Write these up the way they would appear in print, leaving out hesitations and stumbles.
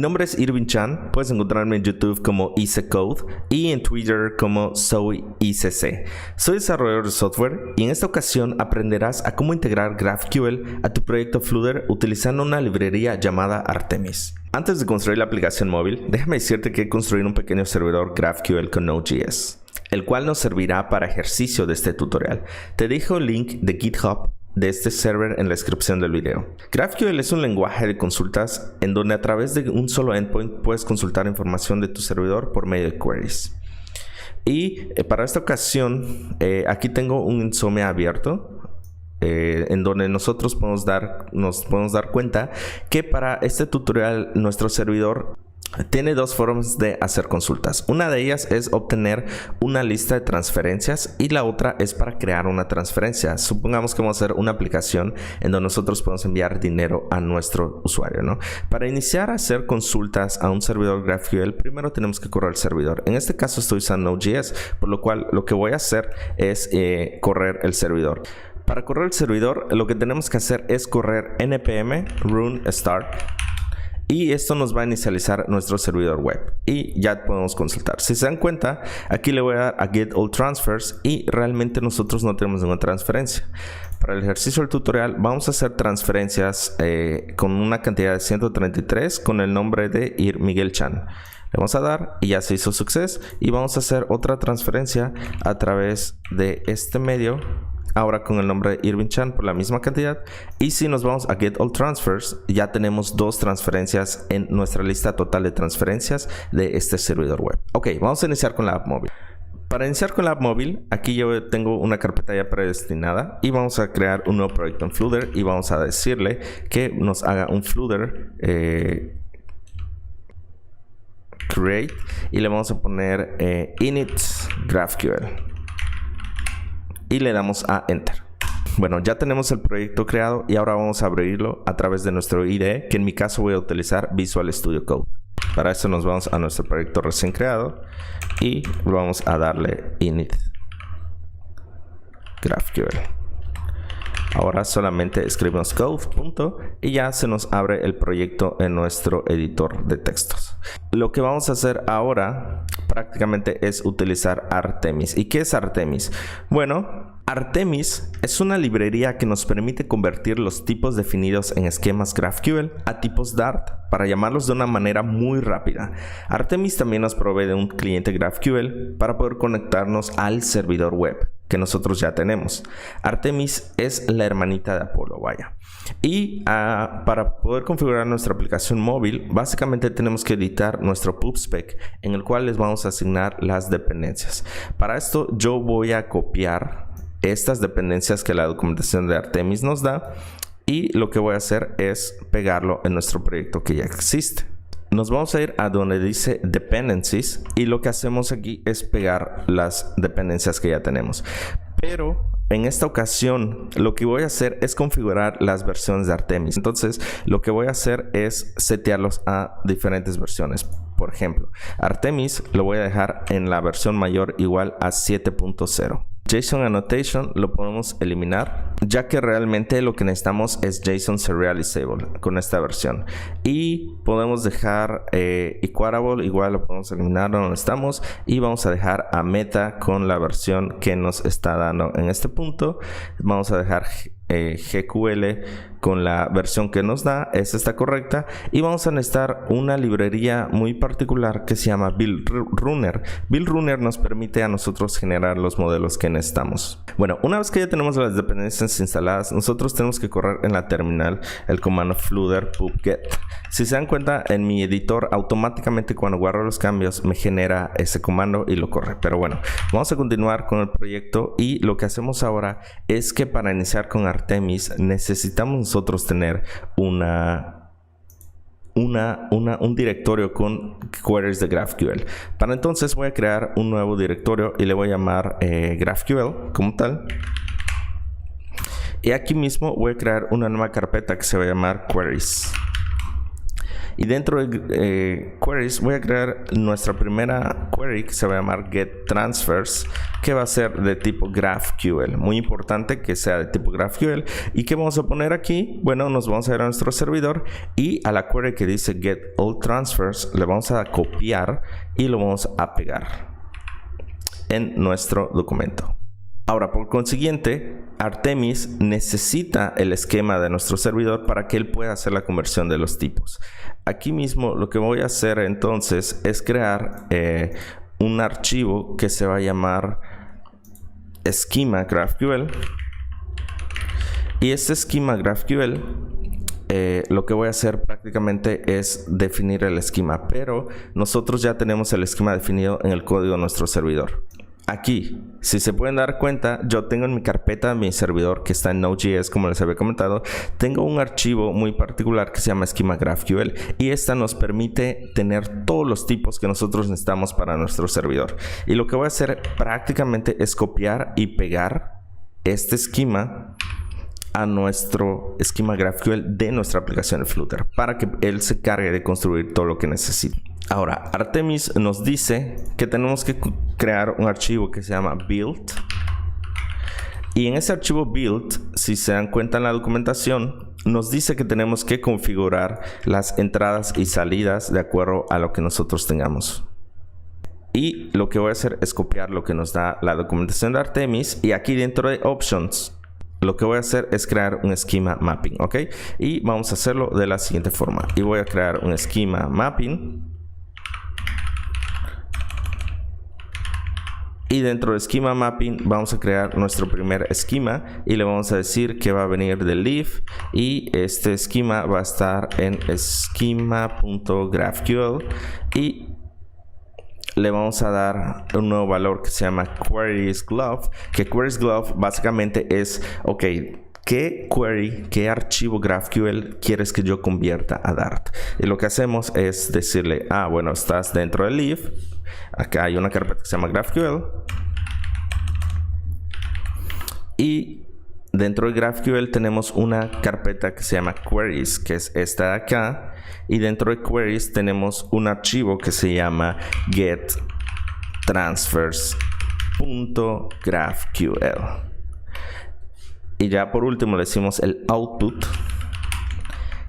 Mi nombre es Irving Chan, puedes encontrarme en YouTube como ICCode y en Twitter como SoyICC. Soy desarrollador de software y en esta ocasión aprenderás a cómo integrar GraphQL a tu proyecto Flutter utilizando una librería llamada Artemis. Antes de construir la aplicación móvil, déjame decirte que he construido un pequeño servidor GraphQL con Node.js, el cual nos servirá para ejercicio de este tutorial. Te dejo el link de GitHub de este server en la descripción del video. GraphQL es un lenguaje de consultas en donde a través de un solo endpoint puedes consultar información de tu servidor por medio de queries. Y para esta ocasión aquí tengo un Insomnia abierto en donde nos podemos dar cuenta que para este tutorial nuestro servidor tiene dos formas de hacer consultas. Una de ellas es obtener una lista de transferencias y la otra es para crear una transferencia. Supongamos que vamos a hacer una aplicación en donde nosotros podemos enviar dinero a nuestro usuario, ¿no? Para iniciar a hacer consultas a un servidor GraphQL, primero tenemos que correr el servidor. En este caso estoy usando Node.js, por lo cual lo que voy a hacer es correr el servidor. Para correr el servidor, lo que tenemos que hacer es correr npm run start. Y esto nos va a inicializar nuestro servidor web y ya podemos consultar. Si se dan cuenta, aquí le voy a dar a get all transfers y realmente nosotros no tenemos ninguna transferencia. Para el ejercicio del tutorial vamos a hacer transferencias con una cantidad de 133 con el nombre de Miguel Chan. Le vamos a dar y ya se hizo success y vamos a hacer otra transferencia a través de este medio. Ahora con el nombre de Irving Chan por la misma cantidad. Y si nos vamos a Get All Transfers, ya tenemos dos transferencias en nuestra lista total de transferencias de este servidor web. Ok, vamos a iniciar con la app móvil. Para iniciar con la app móvil, aquí yo tengo una carpeta ya predestinada y vamos a crear un nuevo proyecto en Flutter y vamos a decirle que nos haga un Flutter create y le vamos a poner init GraphQL. Y le damos a Enter. Bueno, ya tenemos el proyecto creado y ahora vamos a abrirlo a través de nuestro IDE, que en mi caso voy a utilizar Visual Studio Code. Para eso nos vamos a nuestro proyecto recién creado y vamos a darle init GraphQL. Ahora solamente escribimos code, punto, y ya se nos abre el proyecto en nuestro editor de textos. Lo que vamos a hacer ahora prácticamente es utilizar Artemis. ¿Y qué es Artemis? Bueno, Artemis es una librería que nos permite convertir los tipos definidos en esquemas GraphQL a tipos Dart para llamarlos de una manera muy rápida. Artemis también nos provee de un cliente GraphQL para poder conectarnos al servidor web que nosotros ya tenemos. Artemis es la hermanita de Apollo, vaya. Y para poder configurar nuestra aplicación móvil, básicamente tenemos que editar nuestro PubSpec en el cual les vamos a asignar las dependencias. Para esto yo voy a copiar estas dependencias que la documentación de Artemis nos da y lo que voy a hacer es pegarlo en nuestro proyecto que ya existe. Nos vamos a ir a donde dice Dependencies y lo que hacemos aquí es pegar las dependencias que ya tenemos. Pero en esta ocasión lo que voy a hacer es configurar las versiones de Artemis. Entonces lo que voy a hacer es setearlos a diferentes versiones. Por ejemplo, Artemis lo voy a dejar en la versión mayor igual a 7.0. JSON Annotation lo podemos eliminar, ya que realmente lo que necesitamos es JSON Serializable con esta versión. Y podemos dejar Equatable, igual lo podemos eliminar donde estamos. Y vamos a dejar a Meta con la versión que nos está dando en este punto. Vamos a dejar GQL con la versión que nos da, esta está correcta, y vamos a necesitar una librería muy particular que se llama Build Runner. Build Runner nos permite a nosotros generar los modelos que necesitamos. Bueno, una vez que ya tenemos las dependencias instaladas, nosotros tenemos que correr en la terminal el comando flutter pubget. Si se dan cuenta, en mi editor automáticamente cuando guardo los cambios me genera ese comando y lo corre. Pero bueno, vamos a continuar con el proyecto y lo que hacemos ahora es que para iniciar con Artemis necesitamos nosotros tener un directorio con queries de GraphQL. Para entonces voy a crear un nuevo directorio y le voy a llamar GraphQL como tal. Y aquí mismo voy a crear una nueva carpeta que se va a llamar queries. y dentro de queries voy a crear nuestra primera query que se va a llamar getTransfers, que va a ser de tipo GraphQL. Muy importante que sea de tipo GraphQL. ¿Y qué vamos a poner aquí? Bueno, nos vamos a ir a nuestro servidor y a la query que dice getAllTransfers le vamos a copiar y lo vamos a pegar en nuestro documento. Ahora, por consiguiente, Artemis necesita el esquema de nuestro servidor para que él pueda hacer la conversión de los tipos. Aquí mismo lo que voy a hacer entonces es crear un archivo que se va a llamar schema GraphQL. Y este schema GraphQL lo que voy a hacer prácticamente es definir el esquema, pero nosotros ya tenemos el esquema definido en el código de nuestro servidor. Aquí, si se pueden dar cuenta, yo tengo en mi carpeta mi servidor que está en Node.js, como les había comentado. Tengo un archivo muy particular que se llama schema GraphQL y esta nos permite tener todos los tipos que nosotros necesitamos para nuestro servidor. Y lo que voy a hacer prácticamente es copiar y pegar este esquema a nuestro esquema GraphQL de nuestra aplicación de Flutter para que él se cargue de construir todo lo que necesita. Ahora, Artemis nos dice que tenemos que crear un archivo que se llama build. Y en ese archivo build, si se dan cuenta en la documentación, nos dice que tenemos que configurar las entradas y salidas de acuerdo a lo que nosotros tengamos. Y lo que voy a hacer es copiar lo que nos da la documentación de Artemis. Y aquí dentro de Options, lo que voy a hacer es crear un schema mapping, ¿ok? Y vamos a hacerlo de la siguiente forma. Y voy a crear un schema mapping. Y dentro de Schema Mapping vamos a crear nuestro primer esquema y le vamos a decir que va a venir del leaf y este esquema va a estar en schema.graphql y le vamos a dar un nuevo valor que se llama queriesGlove, que queriesGlove básicamente es, ok, ¿qué query, qué archivo GraphQL quieres que yo convierta a Dart? Y lo que hacemos es decirle, bueno, estás dentro del leaf. Acá hay una carpeta que se llama GraphQL. Y dentro de GraphQL tenemos una carpeta que se llama Queries, que es esta de acá. Y dentro de Queries tenemos un archivo que se llama getTransfers.graphql. Y ya por último le decimos el output,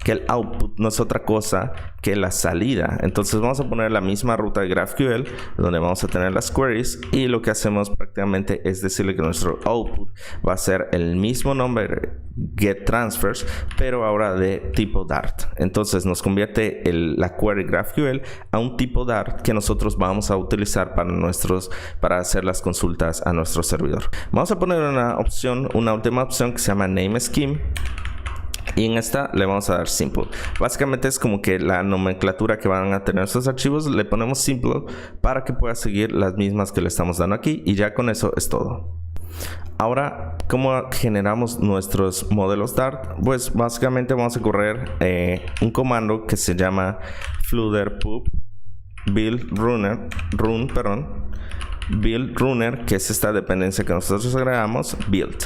que el output no es otra cosa que la salida. Entonces vamos a poner la misma ruta de GraphQL donde vamos a tener las queries y lo que hacemos prácticamente es decirle que nuestro output va a ser el mismo nombre getTransfers, pero ahora de tipo Dart. Entonces nos convierte la query GraphQL a un tipo Dart que nosotros vamos a utilizar para hacer las consultas a nuestro servidor. Vamos a poner una última opción que se llama nameScheme. Y en esta le vamos a dar simple. Básicamente es como que la nomenclatura que van a tener estos archivos le ponemos simple para que pueda seguir las mismas que le estamos dando aquí. Y ya con eso es todo. Ahora, ¿cómo generamos nuestros modelos Dart? Pues básicamente vamos a correr un comando que se llama flutter pub build runner, que es esta dependencia que nosotros agregamos, build,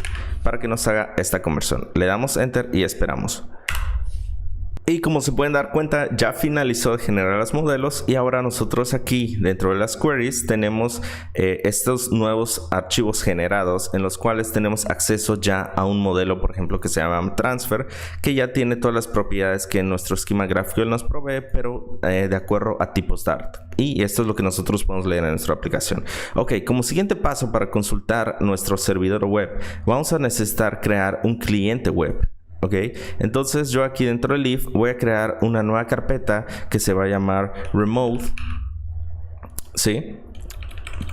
para que nos haga esta conversión. Le damos enter y esperamos. Y como se pueden dar cuenta, ya finalizó de generar los modelos y ahora nosotros aquí dentro de las queries tenemos estos nuevos archivos generados en los cuales tenemos acceso ya a un modelo, por ejemplo, que se llama transfer, que ya tiene todas las propiedades que nuestro esquema GraphQL nos provee, pero de acuerdo a tipos Dart. Y esto es lo que nosotros podemos leer en nuestra aplicación. Ok, como siguiente paso para consultar nuestro servidor web, vamos a necesitar crear un cliente web. Ok, entonces yo aquí dentro del Leaf voy a crear una nueva carpeta que se va a llamar remote, ¿sí?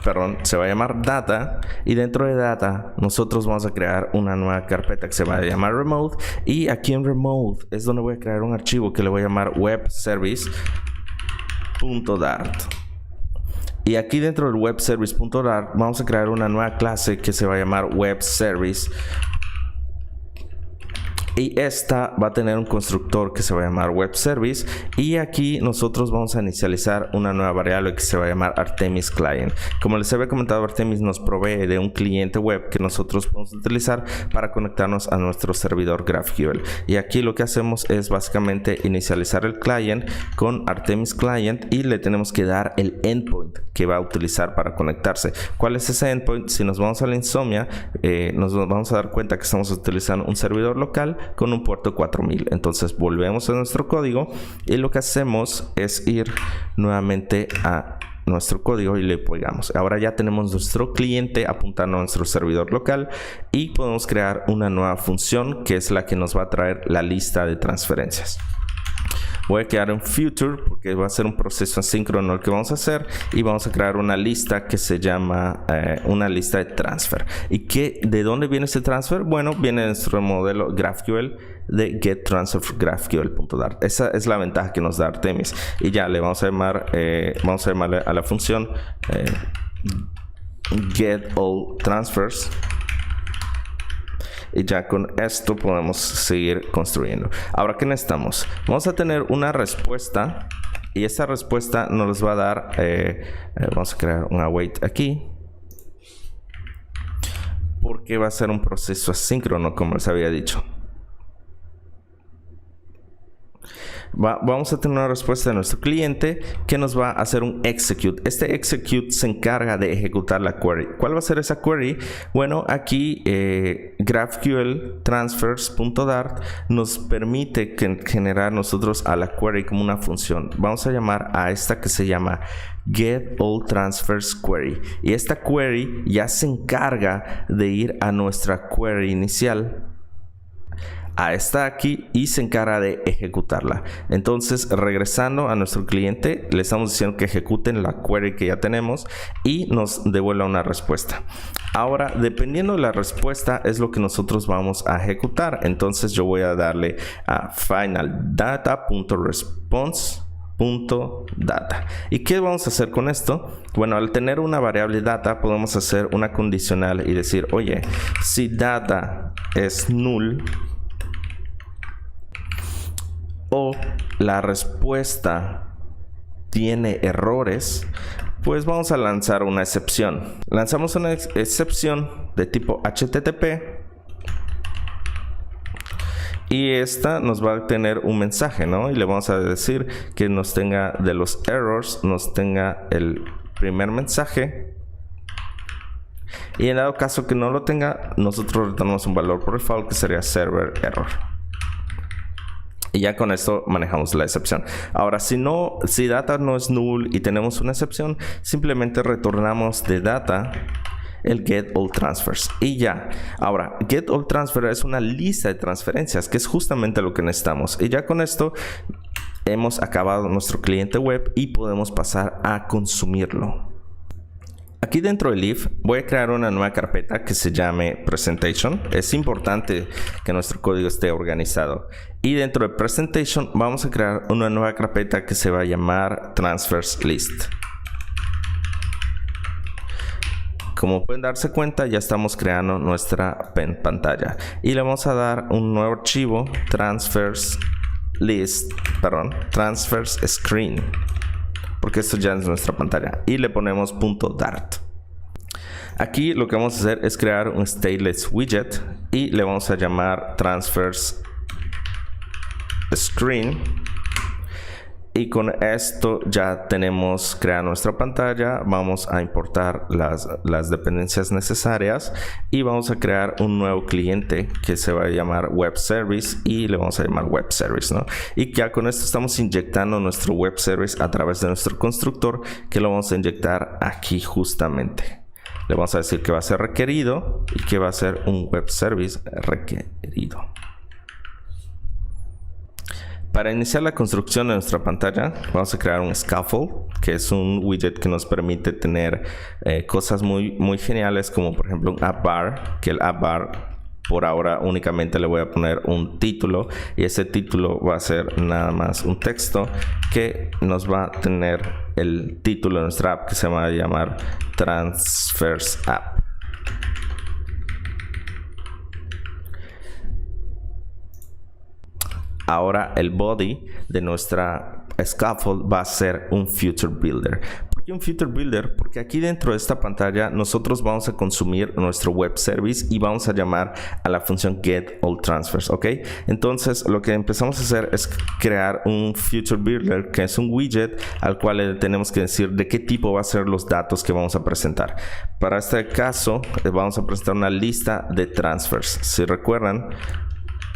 Perdón, se va a llamar data, y dentro de data nosotros vamos a crear una nueva carpeta que se va a llamar remote, y aquí en remote es donde voy a crear un archivo que le voy a llamar webservice.dart. Y aquí dentro del webservice.dart vamos a crear una nueva clase que se va a llamar webservice y esta va a tener un constructor que se va a llamar web service, y aquí nosotros vamos a inicializar una nueva variable que se va a llamar Artemis Client. Como les había comentado, Artemis nos provee de un cliente web que nosotros podemos utilizar para conectarnos a nuestro servidor GraphQL, y aquí lo que hacemos es básicamente inicializar el client con Artemis Client y le tenemos que dar el endpoint que va a utilizar para conectarse. ¿Cuál es ese endpoint? Si nos vamos a la Insomnia, nos vamos a dar cuenta que estamos utilizando un servidor local con un puerto 4000. Entonces volvemos a nuestro código y lo que hacemos es ir nuevamente a nuestro código y le pegamos. Ahora ya tenemos nuestro cliente apuntando a nuestro servidor local y podemos crear una nueva función que es la que nos va a traer la lista de transferencias. Voy a crear un future porque va a ser un proceso asíncrono el que vamos a hacer, y vamos a crear una lista que se llama una lista de transfer. ¿Y de dónde viene ese transfer? Bueno, viene de nuestro modelo GraphQL de getTransferGraphQL.dart. Esa es la ventaja que nos da Artemis, y ya le vamos a llamarle a la función getAllTransfers. Y ya con esto podemos seguir construyendo. Ahora, ¿qué necesitamos? Vamos a tener una respuesta, y esa respuesta nos va a dar vamos a crear un await aquí, porque va a ser un proceso asíncrono, como les había dicho. Vamos a tener una respuesta de nuestro cliente que nos va a hacer un execute. Este execute se encarga de ejecutar la query. ¿Cuál va a ser esa query? Bueno, aquí GraphQL transfers.dart nos permite generar nosotros a la query como una función. Vamos a llamar a esta que se llama getAllTransfersQuery, y esta query ya se encarga de ir a nuestra query inicial, a esta aquí, y se encarga de ejecutarla. Entonces, regresando a nuestro cliente, le estamos diciendo que ejecuten la query que ya tenemos y nos devuelva una respuesta. Ahora, dependiendo de la respuesta es lo que nosotros vamos a ejecutar. Entonces yo voy a darle a finalData.response.data. ¿Y qué vamos a hacer con esto? Bueno, al tener una variable data podemos hacer una condicional y decir, oye, si data es null o la respuesta tiene errores, pues vamos a lanzar una excepción. Lanzamos una excepción de tipo HTTP y esta nos va a tener un mensaje, ¿no? Y le vamos a decir que nos tenga de los errors, nos tenga el primer mensaje, y en dado caso que no lo tenga, nosotros retornamos un valor por default que sería server error. Y ya con esto manejamos la excepción. Ahora, si data no es null y tenemos una excepción, simplemente retornamos de data el getAllTransfers y ya. Ahora, getAllTransfer es una lista de transferencias, que es justamente lo que necesitamos. Y ya con esto hemos acabado nuestro cliente web y podemos pasar a consumirlo. Aquí dentro del if voy a crear una nueva carpeta que se llame Presentation. Es importante que nuestro código esté organizado. Y dentro de Presentation vamos a crear una nueva carpeta que se va a llamar Transfers List. Como pueden darse cuenta, ya estamos creando nuestra pantalla. Y le vamos a dar un nuevo archivo, Transfers Screen. Porque esto ya es nuestra pantalla, y le ponemos .dart. Aquí lo que vamos a hacer es crear un stateless widget y le vamos a llamar transfers screen, y con esto ya tenemos creada nuestra pantalla. Vamos a importar las dependencias necesarias y vamos a crear un nuevo cliente que se va a llamar web service y le vamos a llamar web service, ¿no? Y ya con esto estamos inyectando nuestro web service a través de nuestro constructor, que lo vamos a inyectar aquí justamente. Le vamos a decir que va a ser requerido y que va a ser un web service requerido. Para iniciar la construcción de nuestra pantalla, vamos a crear un scaffold, que es un widget que nos permite tener cosas muy geniales, como por ejemplo un app bar, que el app bar por ahora únicamente le voy a poner un título, y ese título va a ser nada más un texto que nos va a tener el título de nuestra app, que se va a llamar Transfers App. ahora el body de nuestra scaffold va a ser un future builder. ¿Por qué un future builder? Porque aquí dentro de esta pantalla nosotros vamos a consumir nuestro web service y vamos a llamar a la función get all transfers, ¿ok? Entonces lo que empezamos a hacer es crear un future builder, que es un widget al cual le tenemos que decir de qué tipo va a ser los datos que vamos a presentar. Para este caso vamos a presentar una lista de transfers. Si recuerdan,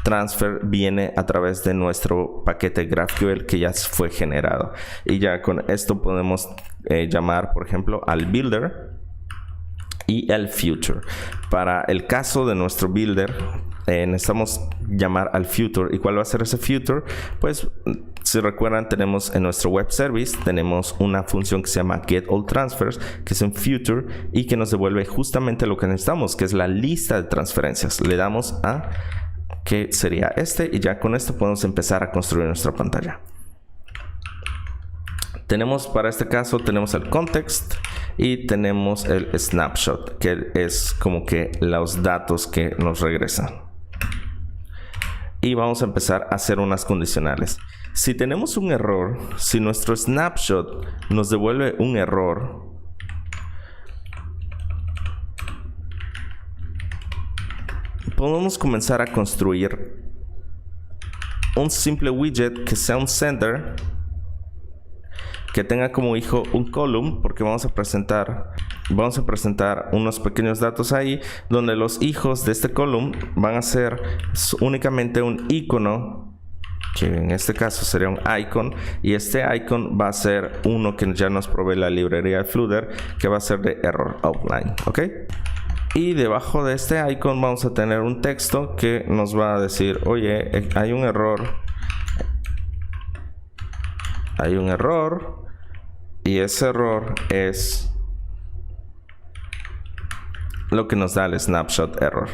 transfer viene a través de nuestro paquete GraphQL que ya fue generado, y ya con esto podemos llamar, por ejemplo, al builder y al future. Para el caso de nuestro builder necesitamos llamar al future. ¿Y cuál va a ser ese future? Pues si recuerdan, tenemos en nuestro web service tenemos una función que se llama getAllTransfers, que es un future y que nos devuelve justamente lo que necesitamos, que es la lista de transferencias. Le damos a que sería este, y ya con esto podemos empezar a construir nuestra pantalla. Tenemos, para este caso, tenemos el context y tenemos el snapshot, que es como que los datos que nos regresan. Y vamos a empezar a hacer unas condicionales. Si tenemos un error, si nuestro snapshot nos devuelve un error, podemos comenzar a construir un simple widget que sea un sender, que tenga como hijo un column, porque vamos a presentar unos pequeños datos ahí, donde los hijos de este column van a ser únicamente un icono, que en este caso sería un icon, y este icon va a ser uno que ya nos provee la librería de Flutter, que va a ser de error outline, ¿ok? Y debajo de este icon vamos a tener un texto que nos va a decir, oye, hay un error, y ese error es lo que nos da el snapshot error.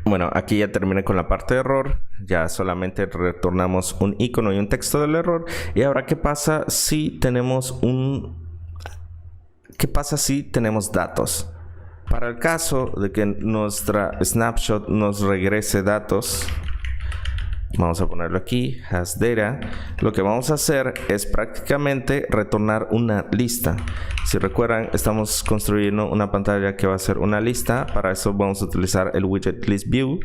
Bueno, aquí ya terminé con la parte de error. Ya solamente retornamos un icono y un texto del error. Y ahora, ¿qué pasa si tenemos datos? Para el caso de que nuestra snapshot nos regrese datos, vamos a ponerlo aquí, hasData. Lo que vamos a hacer es prácticamente retornar una lista. Si recuerdan, estamos construyendo una pantalla que va a ser una lista. Para eso vamos a utilizar el widget ListView,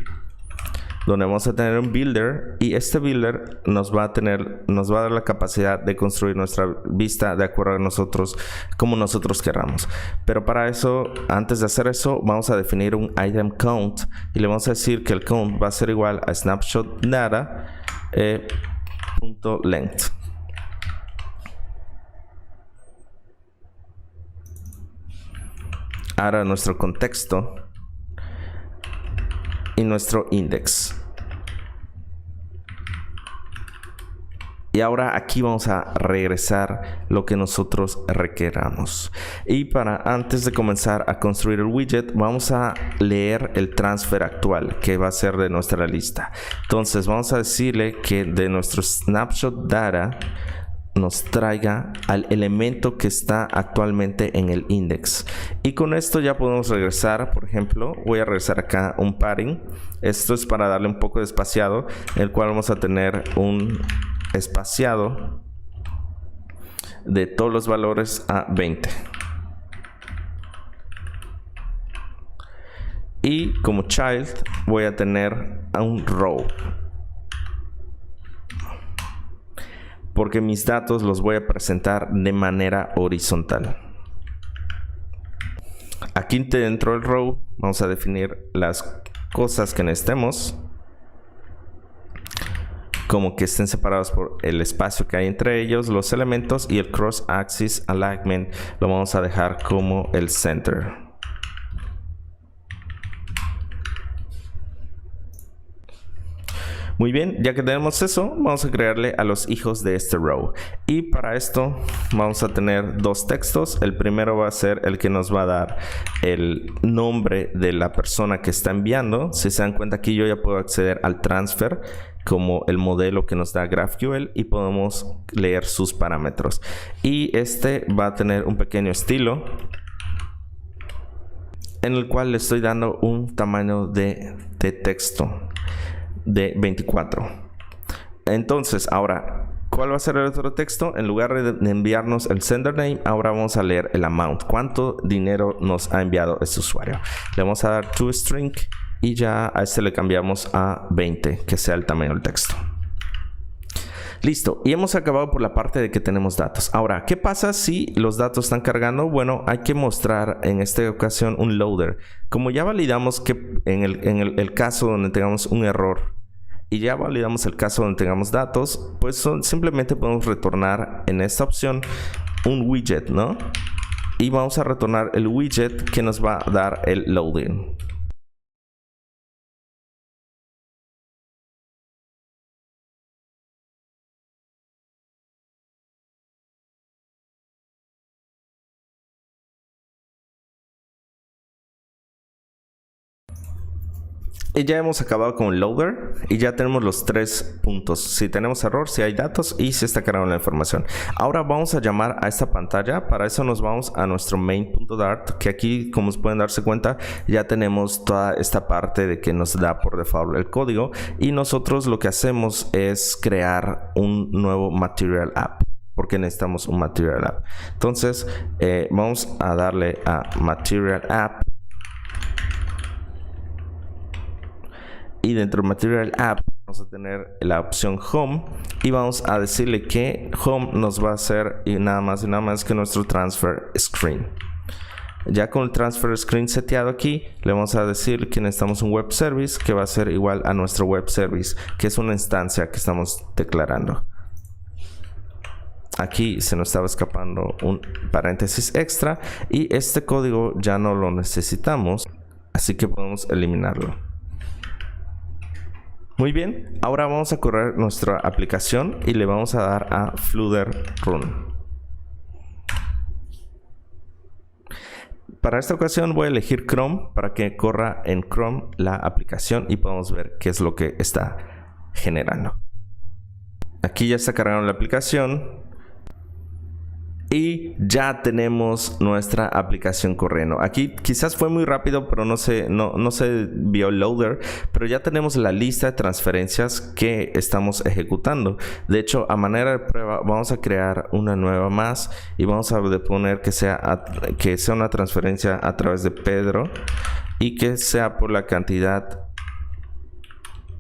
donde vamos a tener un builder, y este builder nos va a dar la capacidad de construir nuestra vista de acuerdo a nosotros, como nosotros queramos. Pero para eso, antes de hacer eso, vamos a definir un item count, y le vamos a decir que el count va a ser igual a snapshot data .length. Ahora nuestro contexto y nuestro index. Y ahora aquí vamos a regresar lo que nosotros requeramos. Y antes de comenzar a construir el widget, vamos a leer el transfer actual que va a ser de nuestra lista. Entonces vamos a decirle que de nuestro snapshot data nos traiga al elemento que está actualmente en el index. Y con esto ya podemos regresar. Por ejemplo, voy a regresar acá un padding. Esto es para darle un poco de espaciado, el cual vamos a tener un espaciado de todos los valores a 20. Y como child voy a tener a un row, porque mis datos los voy a presentar de manera horizontal. Aquí dentro del row vamos a definir las cosas que necesitemos, como que estén separados por el espacio que hay entre ellos, los elementos, y el cross axis alignment lo vamos a dejar como el center. Muy bien, ya que tenemos eso, vamos a crearle a los hijos de este row. Y para esto vamos a tener dos textos. El primero va a ser el que nos va a dar el nombre de la persona que está enviando. Si se dan cuenta, aquí yo ya puedo acceder al transfer como el modelo que nos da GraphQL, y podemos leer sus parámetros. Y este va a tener un pequeño estilo. en el cual le estoy dando un tamaño de texto de 24. Entonces, ahora, ¿cuál va a ser el otro texto? En lugar de enviarnos el sender name, ahora vamos a leer el amount. ¿Cuánto dinero nos ha enviado este usuario? Le vamos a dar toString y ya a este le cambiamos a 20, que sea el tamaño del texto. Listo, y hemos acabado por la parte de que tenemos datos. Ahora, ¿qué pasa si los datos están cargando? Bueno, hay que mostrar en esta ocasión un loader. Como ya validamos que en el caso donde tengamos un error y ya validamos el caso donde tengamos datos, pues simplemente podemos retornar en esta opción un widget, ¿no? Y vamos a retornar el widget que nos va a dar el loading. Y ya hemos acabado con el loader y ya tenemos los 3 puntos. Si tenemos error, si hay datos y si está cargando la información. Ahora vamos a llamar a esta pantalla. Para eso nos vamos a nuestro main.dart, que aquí, como pueden darse cuenta, ya tenemos toda esta parte de que nos da por default el código. Y nosotros lo que hacemos es crear un nuevo Material App, porque necesitamos un Material App. Entonces vamos a darle a Material App. Y dentro de Material App vamos a tener la opción Home y vamos a decirle que Home nos va a hacer y nada más que nuestro Transfer Screen. Ya con el Transfer Screen seteado aquí, le vamos a decir que necesitamos un Web Service que va a ser igual a nuestro Web Service, que es una instancia que estamos declarando. Aquí se nos estaba escapando un paréntesis extra y este código ya no lo necesitamos, así que podemos eliminarlo. Muy bien, ahora vamos a correr nuestra aplicación y le vamos a dar a Flutter Run. Para esta ocasión voy a elegir Chrome para que corra en Chrome la aplicación y podamos ver qué es lo que está generando. Aquí ya está cargando la aplicación. Y ya tenemos nuestra aplicación corriendo. Aquí quizás fue muy rápido, pero no se vio el loader. Pero ya tenemos la lista de transferencias que estamos ejecutando. De hecho, a manera de prueba, vamos a crear una nueva más. Y vamos a poner que sea una transferencia a través de Pedro. Y que sea por la cantidad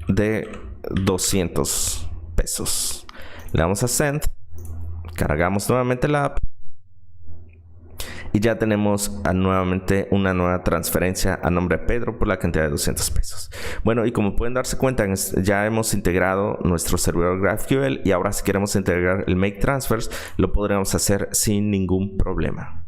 de 200 pesos. Le damos a Send. Cargamos nuevamente la app y ya tenemos nuevamente una nueva transferencia a nombre de Pedro por la cantidad de 200 pesos. Bueno, y como pueden darse cuenta, ya hemos integrado nuestro servidor GraphQL y ahora si queremos integrar el Make Transfers, lo podremos hacer sin ningún problema.